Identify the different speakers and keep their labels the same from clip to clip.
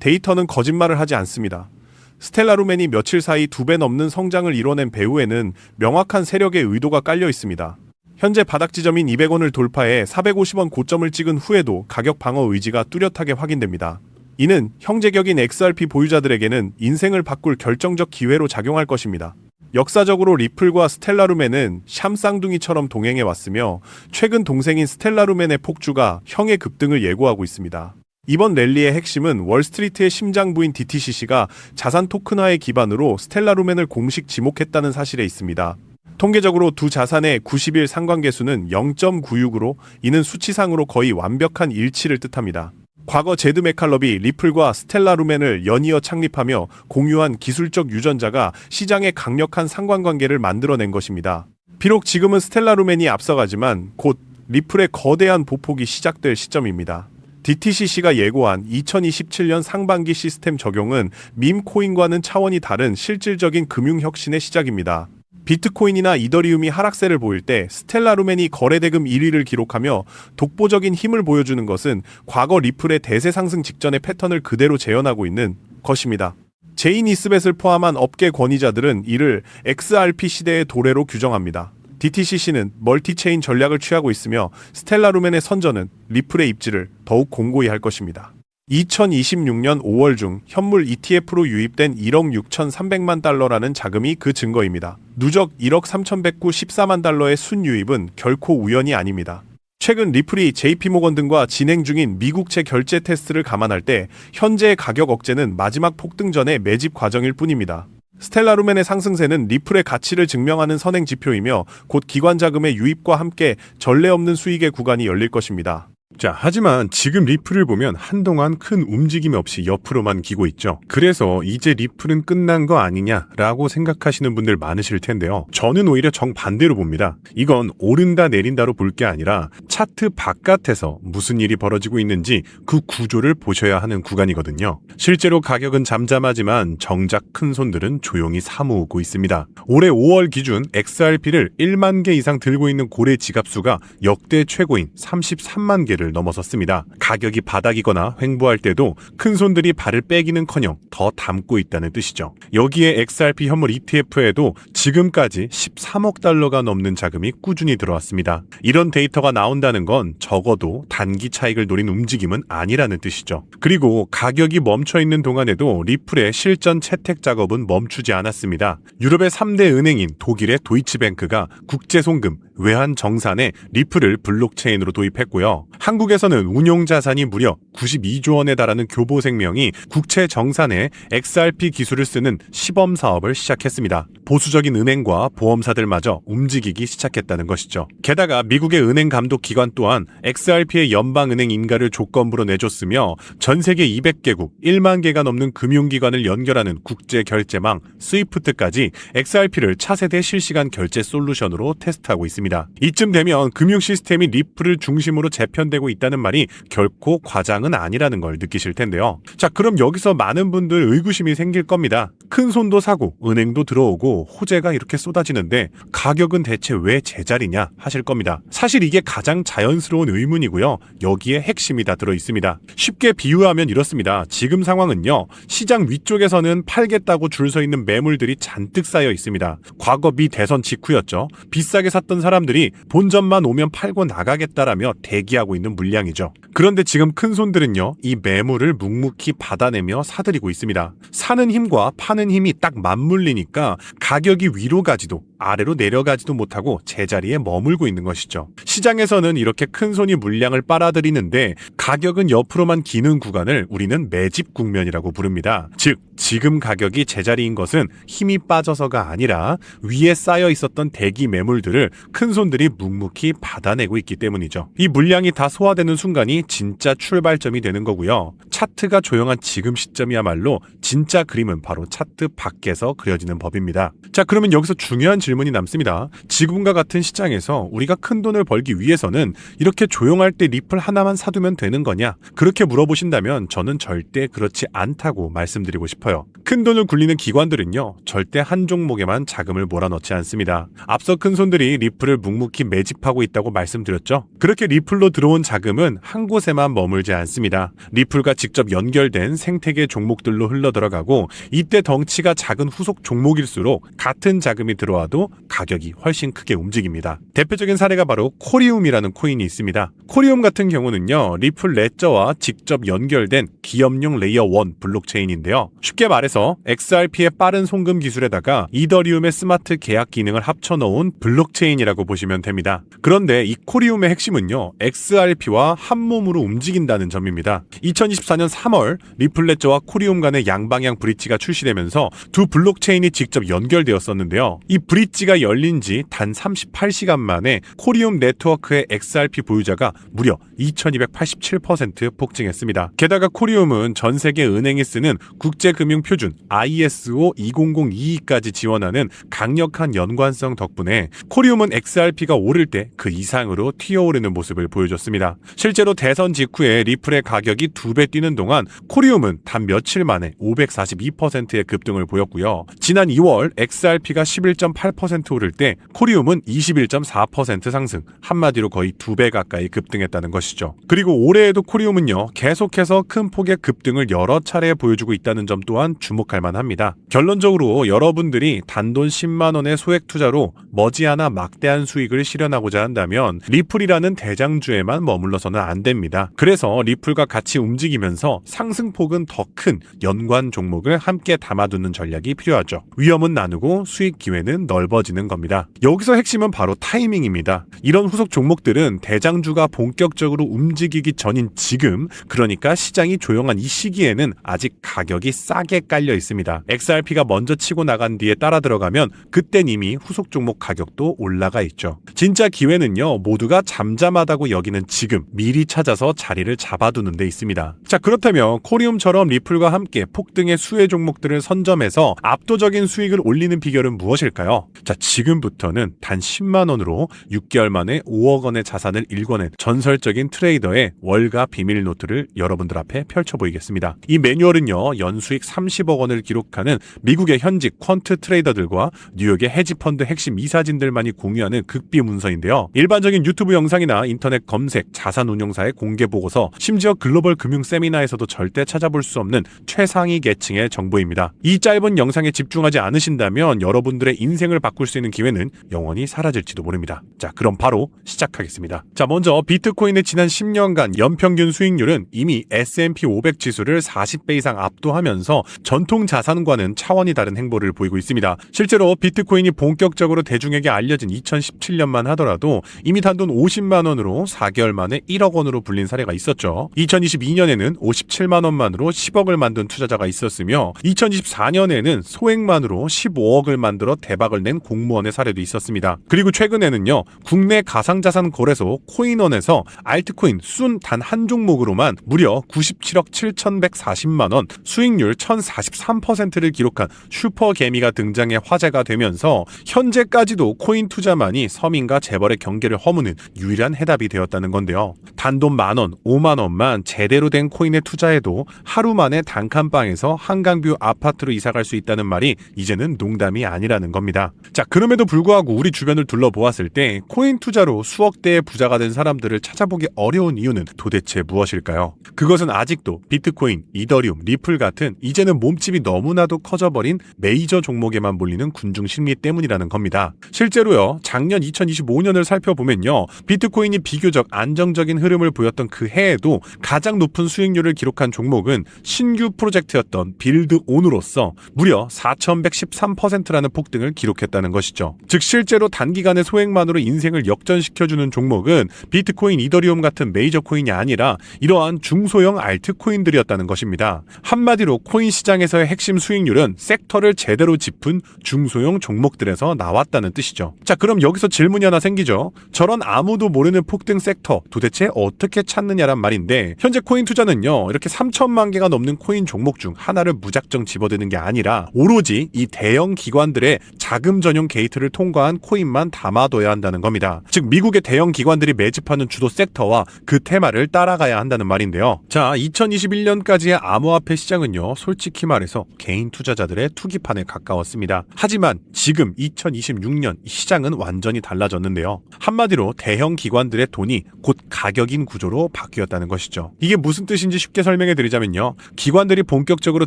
Speaker 1: 데이터는 거짓말을 하지 않습니다. 스텔라루멘이 며칠 사이 2배 넘는 성장을 이뤄낸 배후에는 명확한 세력의 의도가 깔려 있습니다. 현재 바닥 지점인 200원을 돌파해 450원 고점을 찍은 후에도 가격 방어 의지가 뚜렷하게 확인됩니다. 이는 형제격인 XRP 보유자들에게는 인생을 바꿀 결정적 기회로 작용할 것입니다. 역사적으로 리플과 스텔라루멘은 샴쌍둥이처럼 동행해 왔으며 최근 동생인 스텔라루멘의 폭주가 형의 급등을 예고하고 있습니다. 이번 랠리의 핵심은 월스트리트의 심장부인 DTCC가 자산 토큰화의 기반으로 스텔라루멘을 공식 지목했다는 사실에 있습니다. 통계적으로 두 자산의 90일 상관계수는 0.96으로 이는 수치상으로 거의 완벽한 일치를 뜻합니다. 과거 제드 맥칼럽이 리플과 스텔라루멘을 연이어 창립하며 공유한 기술적 유전자가 시장에 강력한 상관관계를 만들어낸 것입니다. 비록 지금은 스텔라루멘이 앞서가지만 곧 리플의 거대한 보폭이 시작될 시점입니다. DTCC가 예고한 2027년 상반기 시스템 적용은 밈코인과는 차원이 다른 실질적인 금융혁신의 시작입니다. 비트코인이나 이더리움이 하락세를 보일 때 스텔라루멘이 거래대금 1위를 기록하며 독보적인 힘을 보여주는 것은 과거 리플의 대세 상승 직전의 패턴을 그대로 재현하고 있는 것입니다. 제인 이스벳을 포함한 업계 권위자들은 이를 XRP 시대의 도래로 규정합니다. DTCC는 멀티체인 전략을 취하고 있으며 스텔라루멘의 선전은 리플의 입지를 더욱 공고히 할 것입니다. 2026년 5월 중 현물 ETF로 유입된 1억 6,300만 달러라는 자금이 그 증거입니다. 누적 1억 3,194만 달러의 순유입은 결코 우연이 아닙니다. 최근 리플이 JP모건 등과 진행 중인 미국채 결제 테스트를 감안할 때 현재의 가격 억제는 마지막 폭등 전의 매집 과정일 뿐입니다. 스텔라루멘의 상승세는 리플의 가치를 증명하는 선행 지표이며 곧 기관 자금의 유입과 함께 전례 없는 수익의 구간이 열릴 것입니다.
Speaker 2: 자, 하지만 지금 리플을 보면 한동안 큰 움직임 없이 옆으로만 기고 있죠. 그래서 이제 리플은 끝난 거 아니냐라고 생각하시는 분들 많으실 텐데요. 저는 오히려 정반대로 봅니다. 이건 오른다 내린다로 볼 게 아니라 차트 바깥에서 무슨 일이 벌어지고 있는지 그 구조를 보셔야 하는 구간이거든요. 실제로 가격은 잠잠하지만 정작 큰 손들은 조용히 사모으고 있습니다. 올해 5월 기준 XRP를 1만 개 이상 들고 있는 고래 지갑수가 역대 최고인 33만 개를 넘어섰습니다. 가격이 바닥이거나 횡보할 때도 큰 손들이 발을 빼기는커녕 더 담고 있다는 뜻이죠. 여기에 XRP 현물 ETF에도 지금까지 13억 달러가 넘는 자금이 꾸준히 들어왔습니다. 이런 데이터가 나온다는 건 적어도 단기 차익을 노린 움직임은 아니라는 뜻이죠. 그리고 가격이 멈춰있는 동안에도 리플의 실전 채택 작업은 멈추지 않았습니다. 유럽의 3대 은행인 독일의 도이치뱅크가 국제송금, 외환정산에 리플을 블록체인으로 도입했고요. 한국에서는 운용자산이 무려 92조 원에 달하는 교보생명이 국채정산에 XRP 기술을 쓰는 시범 사업을 시작했습니다. 보수적인 은행과 보험사들마저 움직이기 시작했다는 것이죠. 게다가 미국의 은행 감독 기관 또한 XRP의 연방은행 인가를 조건부로 내줬으며 전 세계 200개국 1만 개가 넘는 금융기관을 연결하는 국제결제망 스위프트까지 XRP를 차세대 실시간 결제 솔루션으로 테스트하고 있습니다. 이쯤 되면 금융 시스템이 리플을 중심으로 재편되고 있다는 말이 결코 과장은 아니라는 걸 느끼실 텐데요. 자, 그럼 여기서 많은 분들 의구심이 생길 겁니다. 큰 손도 사고 은행도 들어오고 호재가 이렇게 쏟아지는데 가격은 대체 왜 제자리냐 하실 겁니다. 사실 이게 가장 자연스러운 의문이고요. 여기에 핵심이 다 들어있습니다. 쉽게 비유하면 이렇습니다. 지금 상황은요. 시장 위쪽에서는 팔겠다고 줄 서 있는 매물들이 잔뜩 쌓여 있습니다. 과거 미 대선 직후였죠. 비싸게 샀던 사람들이 본전만 오면 팔고 나가겠다라며 대기하고 있는 물량이죠. 그런데 지금 큰 손들은요. 이 매물을 묵묵히 받아내며 사들이고 있습니다. 사는 힘과 파는 힘이 딱 맞물리니까 가격이 위로 가지도 아래로 내려가지도 못하고 제자리에 머물고 있는 것이죠. 시장에서는 이렇게 큰 손이 물량을 빨아들이는데 가격은 옆으로만 기는 구간을 우리는 매집 국면이라고 부릅니다. 즉 지금 가격이 제자리인 것은 힘이 빠져서가 아니라 위에 쌓여 있었던 대기 매물들을 큰 손들이 묵묵히 받아내고 있기 때문이죠. 이 물량이 다 소화되는 순간이 진짜 출발점이 되는 거고요. 차트가 조용한 지금 시점이야말로 진짜 그림은 바로 차트 밖에서 그려지는 법입니다. 자, 그러면 여기서 중요한 질문이 남습니다. 지금과 같은 시장에서 우리가 큰 돈을 벌기 위해서는 이렇게 조용할 때 리플 하나만 사두면 되는 거냐? 그렇게 물어보신다면 저는 절대 그렇지 않다고 말씀드리고 싶어요. 큰 돈을 굴리는 기관들은요, 절대 한 종목에만 자금을 몰아넣지 않습니다. 앞서 큰 손들이 리플을 묵묵히 매집하고 있다고 말씀드렸죠. 그렇게 리플로 들어온 자금은 한 곳에만 머물지 않습니다. 리플과 직접 연결된 생태계 종목들로 흘러들어가고, 이때 덩치가 작은 후속 종목일수록 같은 자금이 들어와도 가격이 훨씬 크게 움직입니다. 대표적인 사례가 바로 코리움이라는 코인이 있습니다. 코리움 같은 경우는요, 리플 레저와 직접 연결된 기업용 레이어 1 블록체인인데요. 쉽게 말해서 XRP의 빠른 송금 기술에다가 이더리움의 스마트 계약 기능을 합쳐놓은 블록체인이라고 보시면 됩니다. 그런데 이 코리움의 핵심은요, XRP와 한 몸으로 움직인다는 점입니다. 2024년 3월 리플 레저와 코리움 간의 양방향 브릿지가 출시되면서 두 블록체인이 직접 연결되었었는데요. 이 브릿지가 열린 지 단 38시간 만에 코리움 네트워크의 XRP 보유자가 무려 2287% 폭증했습니다. 게다가 코리움은 전 세계 은행이 쓰는 국제금융표준 ISO 20022까지 지원하는 강력한 연관성 덕분에 코리움은 XRP가 오를 때 그 이상으로 튀어오르는 모습을 보여줬습니다. 실제로 대선 직후에 리플의 가격이 2배 뛰는 동안 코리움은 단 며칠 만에 542%의 급등을 보였고요. 지난 2월 XRP가 11.8% 오를 때 코리움은 21.4% 상승, 한마디로 거의 2배 가까이 급등했다는 것이죠. 그리고 올해에도 코리움은요, 계속해서 큰 폭의 급등을 여러 차례 보여주고 있다는 점 또한 주목할 만합니다. 결론적으로 여러분들이 단돈 10만 원의 소액 투자로 머지않아 막대한 수익을 실현하고자 한다면 리플이라는 대장주에만 머물러서는 안 됩니다. 그래서 리플과 같이 움직이면서 상승폭은 더 큰 연관 종목을 함께 담아두는 전략이 필요하죠. 위험은 나누고 수익 기회는 넓어지는 겁니다. 여기서 핵심은 바로 타이밍입니다. 이런 후속 종목들은 대장주가 본격적으로 움직이기 전인 지금, 그러니까 시장이 조용한 이 시기에는 아직 가격이 싸게 깔려 있습니다. XRP가 먼저 치고 나간 뒤에 따라 들어가면 그땐 이미 후속 종목 가격도 올라가 있죠. 진짜 기회는요, 모두가 잠잠하다고 여기는 지금 미리 찾아서 자리를 잡아두는 데 있습니다. 자, 그렇다면 코리움처럼 리플과 함께 폭등의 수혜 종목들을 선점해서 압도적인 수익을 올리는 비결은 무엇일까요? 자, 지금부터는 단 10만 원으로 6개월 만에 5억 원의 자산을 일궈낸 전설적인 트레이더의 월가 비밀 노트를 여러분들 앞에 펼쳐 보이겠습니다. 이 매뉴얼은요, 연수익 30억 원을 기록하는 미국의 현직 퀀트 트레이더들과 뉴욕의 헤지펀드 핵심 이사진들만이 공유하는 극비 문서인데요. 일반적인 유튜브 영상이나 인터넷 검색, 자산운용사의 공개 보고서, 심지어 글로벌 금융 세미나에서도 절대 찾아볼 수 없는 최상위 계층의 정보입니다. 이 짧은 영상에 집중하지 않으신다면 여러분들의 인생을 바꿀 수 있는 기회는 영원히 사라질지도 모릅니다. 자, 그럼 바로 시작하겠습니다. 자, 먼저 비트코인의 지난 10년간 연평균 수익률은 이미 S&P 500 지수를 40배 이상 압도하면서 전통 자산과는 차원이 다른 행보를 보이고 있습니다. 실제로 비트코인이 본격적으로 대중에게 알려진 2017년만 하더라도 이미 단돈 50만 원으로 4개월 만에 1억 원으로 불린 사례가 있었죠. 2022년에는 57만 원만으로 10억을 만든 투자자가 있었으며 2024년에는 소액만으로 15억을 만들어 대박을 낸 공무원의 사례도 있었습니다. 그리고 최근에는요, 국내 가상자산 거래소 코인원에서 알트코인 순 단 한 종목으로만 무려 97억 7,140만 원, 수익률 1,043%를 기록한 슈퍼개미가 등장해 화제가 되면서 현재까지도 코인 투자만이 서민과 재벌의 경계를 허무는 유일한 해답이 되었다는 건데요. 단돈 만원, 5만 원만 제대로 된 코인에 투자해도 하루 만에 단칸방에서 한강뷰 아파트로 이사갈 수 있다는 말이 이제는 농담이 아니라는 겁니다. 자, 그럼에도 불구하고 우리 주변을 둘러보았을 때 코인 투자로 수억대의 부자가 된 사람들을 찾아보기 어려운 이유는 도대체 무엇일까요? 그것은 아직도 비트코인, 이더리움, 리플 같은 이제는 몸집이 너무나도 커져버린 메이저 종목에만 몰리는 군중 심리 때문이라는 겁니다. 실제로요, 작년 2025년을 살펴보면요, 비트코인이 비교적 안정적인 흐름을 보였던 그 해에도 가장 높은 수익률을 기록한 종목은 신규 프로젝트였던 빌드온으로서 무려 4,113%라는 폭등을 기록했다는 것이죠. 즉 실제로 단기간의 소액만으로 인생을 역전시켜주는 종목은 비트코인, 이더리움 이더리움 같은 메이저 코인이 아니라 이러한 중소형 알트코인들이었다는 것입니다. 한마디로 코인 시장에서의 핵심 수익률은 섹터를 제대로 짚은 중소형 종목들에서 나왔다는 뜻이죠. 자, 그럼 여기서 질문이 하나 생기죠. 저런 아무도 모르는 폭등 섹터 도대체 어떻게 찾느냐란 말인데, 현재 코인 투자는요, 이렇게 3천만 개가 넘는 코인 종목 중 하나를 무작정 집어드는 게 아니라 오로지 이 대형 기관들의 자금 전용 게이트를 통과한 코인만 담아둬야 한다는 겁니다. 즉 미국의 대형 기관들이 매집하는 주도 섹터와 그 테마를 따라가야 한다는 말인데요. 자, 2021년까지의 암호화폐 시장은요, 솔직히 말해서 개인 투자자들의 투기판에 가까웠습니다. 하지만 지금 2026년 시장은 완전히 달라졌는데요. 한마디로 대형 기관들의 돈이 곧 가격인 구조로 바뀌었다는 것이죠. 이게 무슨 뜻인지 쉽게 설명해 드리자면요, 기관들이 본격적으로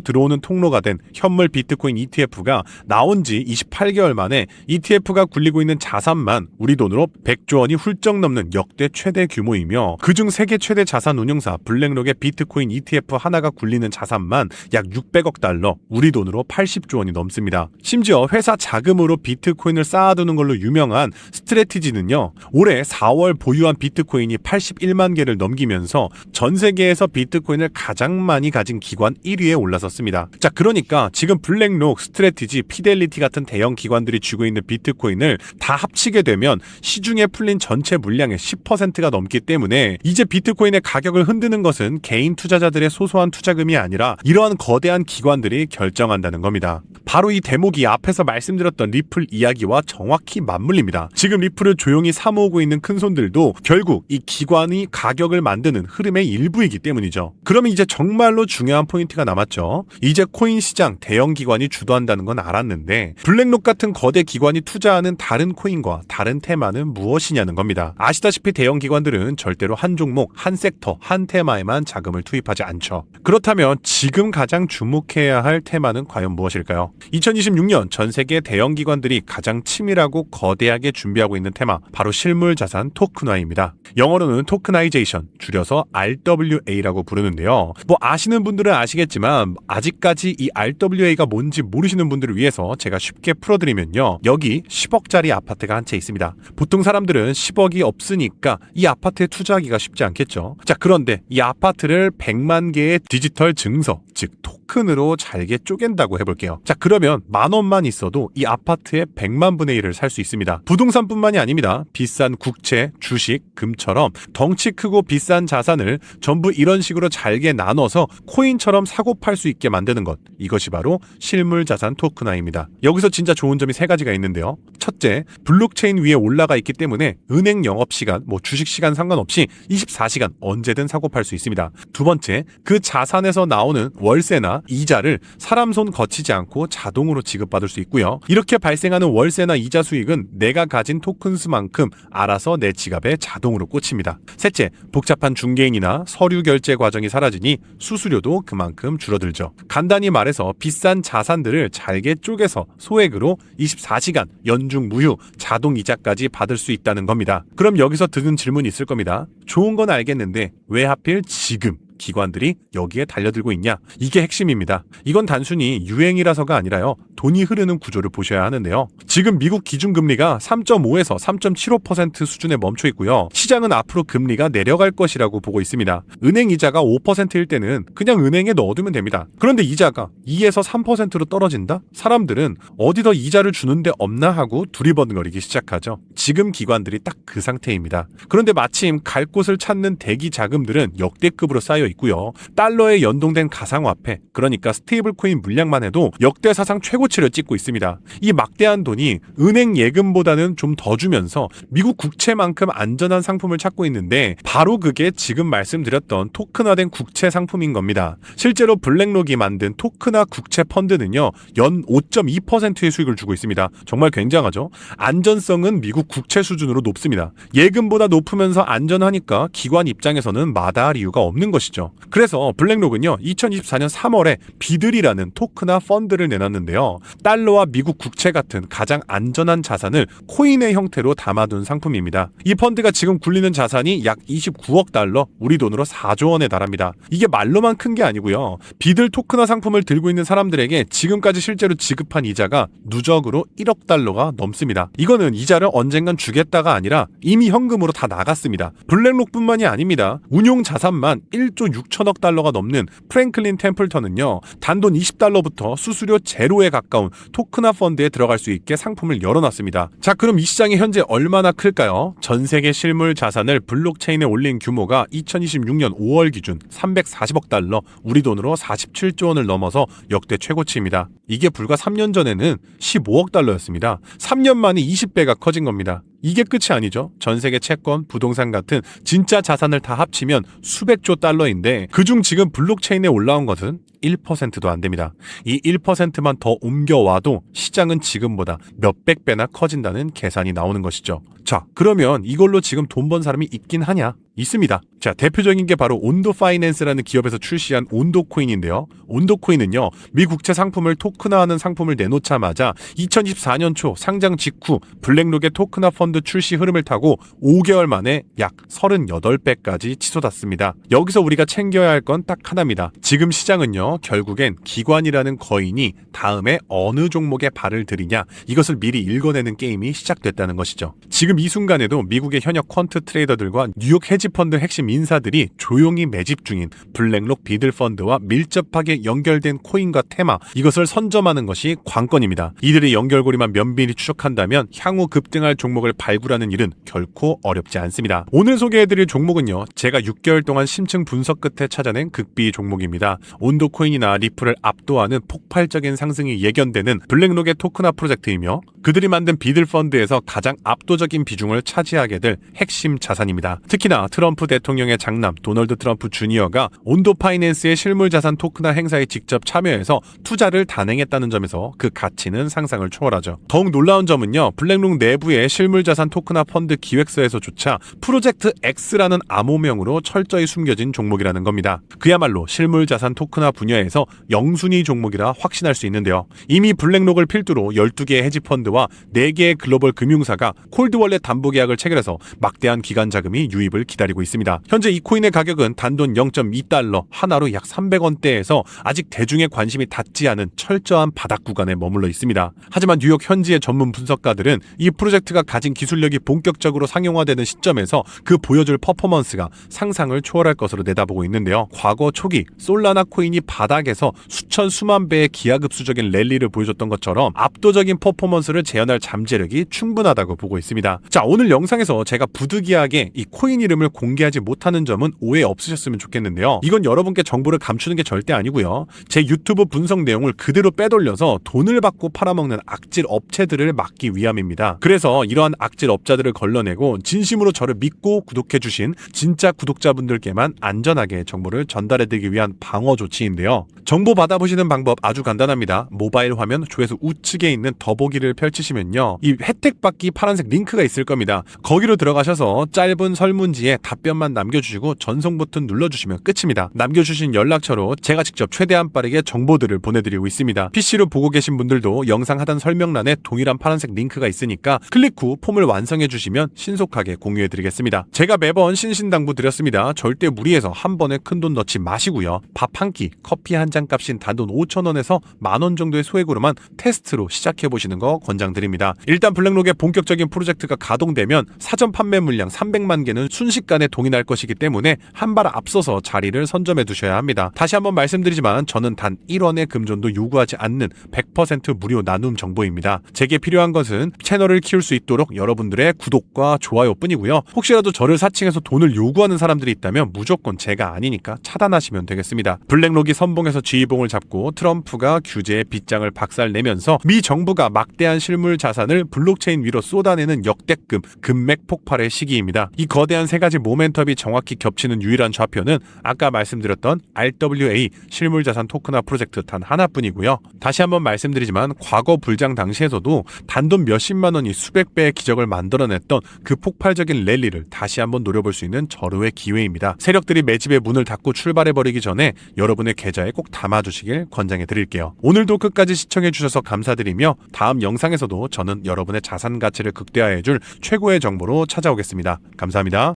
Speaker 2: 들어오는 통로가 된 현물 비트코인 ETF가 나온 지 28개월 만에 ETF가 굴리고 있는 자산만 우리 돈으로 100조 원이 훌쩍 넘는 역대 최대 규모이며, 그중 세계 최대 자산 운용사 블랙록의 비트코인 ETF 하나가 굴리는 자산만 약 600억 달러, 우리 돈으로 80조 원이 넘습니다. 심지어 회사 자금으로 비트코인을 쌓아두는 걸로 유명한 스트래티지는요, 올해 4월 보유한 비트코인이 81만 개를 넘기면서 전 세계에서 비트코인을 가장 많이 가진 기관 1위에 올라섰습니다. 자, 그러니까 지금 블랙록, 스트래티지, 피델리티 같은 대형 기관들이 쥐고 있는 비트코인을 다 합치게 되면 시중에 풀린 전체 물량의 10%가 넘기 때문에 이제 비트코인의 가격을 흔드는 것은 개인 투자자들의 소소한 투자금이 아니라 이러한 거대한 기관들이 결정한다는 겁니다. 바로 이 대목이 앞에서 말씀드렸던 리플 이야기와 정확히 맞물립니다. 지금 리플을 조용히 사모으고 있는 큰손들도 결국 이 기관이 가격을 만드는 흐름의 일부이기 때문이죠. 그러면 이제 정말로 중요한 포인트가 남았죠. 이제 코인 시장 대형 기관이 주도한다는 건 알았는데 블랙록 같은 거대 기관이 투자하는 다른 코인과 다른 테마는 무엇이냐는 겁니다. 아시다시피 대형 기관들은 절대로 한 종목, 한 섹터, 한 테마에만 자금을 투입하지 않죠. 그렇다면 지금 가장 주목해야 할 테마는 과연 무엇일까요? 2026년 전 세계 대형 기관들이 가장 치밀하고 거대하게 준비하고 있는 테마, 바로 실물 자산 토큰화입니다. 영어로는 토크나이제이션, 줄여서 RWA라고 부르는데요. 뭐 아시는 분들은 아시겠지만 아직까지 이 RWA가 뭔지 모르시는 분들을 위해서 제가 쉽게 풀어드리면요, 여기 10억짜리 아파트가 한 채 있습니다. 보통 사람들은 10억이 없으니까 이 아파트에 투자하기가 쉽지 않겠죠. 자, 그런데 이 아파트를 100만 개의 디지털 증서, 즉 토큰으로 잘게 쪼갠다고 해볼게요. 자, 그러면 10,000원만 있어도 이 아파트의 100만 분의 1을 살 수 있습니다. 부동산뿐만이 아닙니다. 비싼 국채, 주식, 금처럼 덩치 크고 비싼 자산을 전부 이런 식으로 잘게 나눠서 코인처럼 사고 팔 수 있게 만드는 것, 이것이 바로 실물 자산 토큰화입니다. 여기서 진짜 좋은 점이 3가지가 있는데요. 첫째, 블록체인 위에 올라가 있기 때문에 은행 영업시간, 주식시간 상관없이 24시간 언제든 사고 팔 수 있습니다. 두 번째, 그 자산에서 나오는 월세나 이자를 사람 손 거치지 않고 자동으로 지급받을 수 있고요. 이렇게 발생하는 월세나 이자 수익은 내가 가진 토큰 수만큼 알아서 내 지갑에 자동으로 꽂힙니다. 셋째, 복잡한 중개인이나 서류 결제 과정이 사라지니 수수료도 그만큼 줄어들죠. 간단히 말해서 비싼 자산들을 잘게 쪼개서 소액으로 24시간 연중 무휴 자동 이자까지 받을 수 있다는 겁니다. 그럼 여기서 드는 질문이 있을 겁니다. 좋은 건 알겠는데 왜 하필 지금 기관들이 여기에 달려들고 있냐? 이게 핵심입니다. 이건 단순히 유행이라서가 아니라요, 돈이 흐르는 구조를 보셔야 하는데요. 지금 미국 기준금리가 3.5에서 3.75% 수준에 멈춰 있고요. 시장은 앞으로 금리가 내려갈 것이라고 보고 있습니다. 은행 이자가 5%일 때는 그냥 은행에 넣어두면 됩니다. 그런데 이자가 2에서 3%로 떨어진다? 사람들은 어디 더 이자를 주는데 없나 하고 두리번거리기 시작하죠. 지금 기관들이 딱 그 상태입니다. 그런데 마침 갈 곳을 찾는 대기 자금들은 역대급으로 쌓여 있고요. 달러에 연동된 가상화폐, 그러니까 스테이블 코인 물량만 해도 역대 사상 최고치를 찍고 있습니다. 이 막대한 돈이 은행 예금보다는 좀 더 주면서 미국 국채만큼 안전한 상품을 찾고 있는데, 바로 그게 지금 말씀드렸던 토큰화된 국채 상품인 겁니다. 실제로 블랙록이 만든 토큰화 국채 펀드는요, 연 5.2%의 수익을 주고 있습니다. 정말 굉장하죠? 안전성은 미국 국채 수준으로 높습니다. 예금보다 높으면서 안전하니까 기관 입장에서는 마다할 이유가 없는 것이죠. 것이죠. 그래서 블랙록은요 2024년 3월에 비들이라는 토크나 펀드를 내놨는데요. 달러와 미국 국채 같은 가장 안전한 자산을 코인의 형태로 담아둔 상품입니다. 이 펀드가 지금 굴리는 자산이 약 29억 달러, 우리 돈으로 4조 원에 달합니다. 이게 말로만 큰 게 아니고요. 비들 토크나 상품을 들고 있는 사람들에게 지금까지 실제로 지급한 이자가 누적으로 1억 달러가 넘습니다. 이거는 이자를 언젠간 주겠다가 아니라 이미 현금으로 다 나갔습니다. 블랙록뿐만이 아닙니다. 운용 자산만 1조 6천억 달러가 넘는 프랭클린 템플턴은요. 단돈 20달러부터 수수료 제로에 가까운 토크나 펀드에 들어갈 수 있게 상품을 열어놨습니다. 자, 그럼 이 시장이 현재 얼마나 클까요? 전 세계 실물 자산을 블록체인에 올린 규모가 2026년 5월 기준 340억 달러, 우리 돈으로 47조 원을 넘어서 역대 최고치입니다. 이게 불과 3년 전에는 15억 달러였습니다. 3년 만에 20배가 커진 겁니다. 이게 끝이 아니죠. 전 세계 채권, 부동산 같은 진짜 자산을 다 합치면 수백조 달러인데 그중 지금 블록체인에 올라온 것은 1%도 안 됩니다. 이 1%만 더 옮겨와도 시장은 지금보다 몇백 배나 커진다는 계산이 나오는 것이죠. 자, 그러면 이걸로 지금 돈 번 사람이 있긴 하냐? 있습니다. 자, 대표적인 게 바로 온도 파이낸스라는 기업에서 출시한 온도 코인인데요. 온도 코인은요, 미 국채 상품을 토크나하는 상품을 내놓자마자 2024년 초 상장 직후 블랙록의 토크나 펀드 출시 흐름을 타고 5개월 만에 약 38배까지 치솟았습니다. 여기서 우리가 챙겨야 할 건 딱 하나입니다. 지금 시장은요, 결국엔 기관이라는 거인이 다음에 어느 종목에 발을 들이냐, 이것을 미리 읽어내는 게임이 시작됐다는 것이죠. 지금 이 순간에도 미국의 현역 퀀트 트레이더들과 뉴욕 헤지펀드 핵심 인사들이 조용히 매집 중인 블랙록 비들 펀드와 밀접하게 연결된 코인과 테마, 이것을 선점하는 것이 관건입니다. 이들의 연결고리만 면밀히 추적한다면 향후 급등할 종목을 발굴하는 일은 결코 어렵지 않습니다. 오늘 소개해드릴 종목은요, 제가 6개월 동안 심층 분석 끝에 찾아낸 극비 종목입니다. 온도 코인이나 리플을 압도하는 폭발적인 상승이 예견되는 블랙록의 토크나 프로젝트이며 그들이 만든 비들 펀드에서 가장 압도적인 비중을 차지하게 될 핵심 자산입니다. 특히나 트럼프 대통령의 장남 도널드 트럼프 주니어가 온도 파이낸스의 실물자산 토크나 행사에 직접 참여해서 투자를 단행했다는 점에서 그 가치는 상상을 초월하죠. 더욱 놀라운 점은요, 블랙록 내부의 실물자산 토크나 펀드 기획서에서조차 프로젝트 X라는 암호명으로 철저히 숨겨진 종목이라는 겁니다. 그야말로 실물자산 토크나 분야에서 영순위 종목이라 확신할 수 있는데요. 이미 블랙록을 필두로 12개의 헤지펀드와 4개의 글로벌 금융사가 콜드월렛 담보계약을 체결해서 막대한 기관 자금이 유입을 기다리고 있습니다. 현재 이 코인의 가격은 단돈 0.2달러, 하나로 약 300원대에서 아직 대중의 관심이 닿지 않은 철저한 바닥 구간에 머물러 있습니다. 하지만 뉴욕 현지의 전문 분석가들은 이 프로젝트가 가진 기술력이 본격적으로 상용화되는 시점에서 그 보여줄 퍼포먼스가 상상을 초월할 것으로 내다보고 있는데요. 과거 초기 솔라나 코인이 바닥에서 수천 수만 배의 기하급수적인 랠리를 보여줬던 것처럼 압도적인 퍼포먼스를 재현할 잠재력이 충분하다고 보고 있습니다. 자, 오늘 영상에서 제가 부득이하게 이 코인 이름을 공개하지 못하는 점은 오해 없으셨으면 좋겠는데요. 이건 여러분께 정보를 감추는 게 절대 아니고요. 제 유튜브 분석 내용을 그대로 빼돌려서 돈을 받고 팔아먹는 악질 업체들을 막기 위함입니다. 그래서 이러한 악질 업자들을 걸러내고 진심으로 저를 믿고 구독해주신 진짜 구독자분들께만 안전하게 정보를 전달해드리기 위한 방어 조치인데요. 정보 받아보시는 방법 아주 간단합니다. 모바일 화면 조회수 우측에 있는 더보기를 펼치시면요, 이 혜택 받기 파란색 링크가 있을 겁니다. 거기로 들어가셔서 짧은 설문지에 답변만 남겨주시고 전송 버튼 눌러주시면 끝입니다. 남겨주신 연락처로 제가 직접 최대한 빠르게 정보들을 보내드리고 있습니다. PC로 보고 계신 분들도 영상 하단 설명란에 동일한 파란색 링크가 있으니까 클릭 후 폼을 완성해주시면 신속하게 공유해드리겠습니다. 제가 매번 신신당부 드렸습니다. 절대 무리해서 한 번에 큰돈 넣지 마시고요. 밥 한 끼, 커피 한 잔 값인 단돈 5,000원에서 만원 정도의 소액으로만 테스트로 시작해보시는 거 권장드립니다. 일단 블랙록의 본격적인 프로젝트가 가동되면 사전 판매 물량 300만 개는 순식간에 동인할 것이기 때문에 한 발 앞서서 자리를 선점해 두셔야 합니다. 다시 한번 말씀드리지만 저는 단 1원의 금전도 요구하지 않는 100% 무료 나눔 정보입니다. 제게 필요한 것은 채널을 키울 수 있도록 여러분들의 구독과 좋아요 뿐이고요. 혹시라도 저를 사칭해서 돈을 요구하는 사람들이 있다면 무조건 제가 아니니까 차단하시면 되겠습니다. 블랙록이 선봉에서 지휘봉을 잡고 트럼프가 규제의 빗장을 박살내면서 미 정부가 막대한 실물 자산을 블록체인 위로 쏟아내는 역대급 금맥 폭발의 시기입니다. 이 거대한 세 가지
Speaker 1: 모멘텀이 정확히 겹치는 유일한 좌표는 아까 말씀드렸던 RWA 실물자산 토큰화 프로젝트 단 하나뿐이고요. 다시 한번 말씀드리지만 과거 불장 당시에서도 단돈 몇십만 원이 수백 배의 기적을 만들어냈던 그 폭발적인 랠리를 다시 한번 노려볼 수 있는 절호의 기회입니다. 세력들이 매집의 문을 닫고 출발해버리기 전에 여러분의 계좌에 꼭 담아주시길 권장해 드릴게요. 오늘도 끝까지 시청해 주셔서 감사드리며 다음 영상에서도 저는 여러분의 자산 가치를 극대화해줄 최고의 정보로 찾아오겠습니다. 감사합니다.